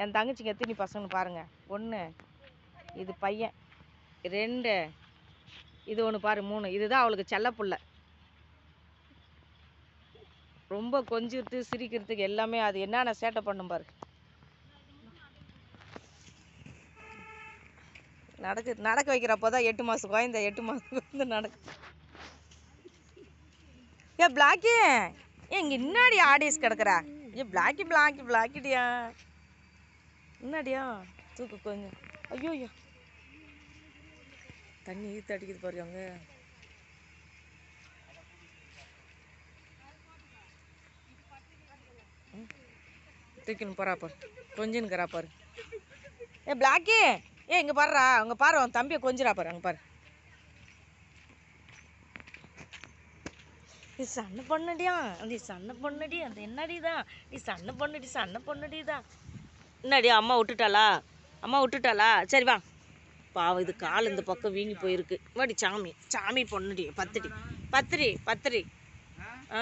என் தங்கச்சிங்க எத்தனை பசங்கன்னு பாருங்க. 1 இது பையன், 2 இது ஒன்று பாரு, 3 இதுதான் அவளுக்கு செல்ல புள்ள. ரொம்ப கொஞ்சிட்டு சிரிக்கிறதுக்கு எல்லாமே அது என்னென்ன சேட்டை பண்ணும் பாரு. நடக்க வைக்கிறப்போ தான் 8 மாதம் குழந்தை 8 மாதம் குழந்தை நடக்கு. ஏ பிளாக்கி, இங்கே இன்னாடி ஆடியஸ் கிடக்குறா. ஏ பிளாக்கிடியா என்னடியா தூக்கு கொஞ்சம். ஐயோ ஐயோ தண்ணி ஈத்து அடிக்குது பாரு. அங்கே தூக்கின்னு போறா பாரு, கொஞ்சின்னுக்கிறா பாரு. ஏ பிளாக்கி, ஏ இங்கே பாடுறா, அங்கே பாரு, அவன் தம்பியை கொஞ்சிரா பாரு. அங்கே பாரு, நீ சண்டை பண்ணடியா, நீ சண்டை பண்ணடி, அந்த என்னடிதான் நீ சண்டை பண்ணடிதான். என்னடி அம்மா விட்டுட்டாளா? சரி வா. பாவம், இது கால் இந்த பக்கம் வீங்கி போயிருக்கு. வாடி சாமி பொண்ணுடி, பத்திரி. ஆ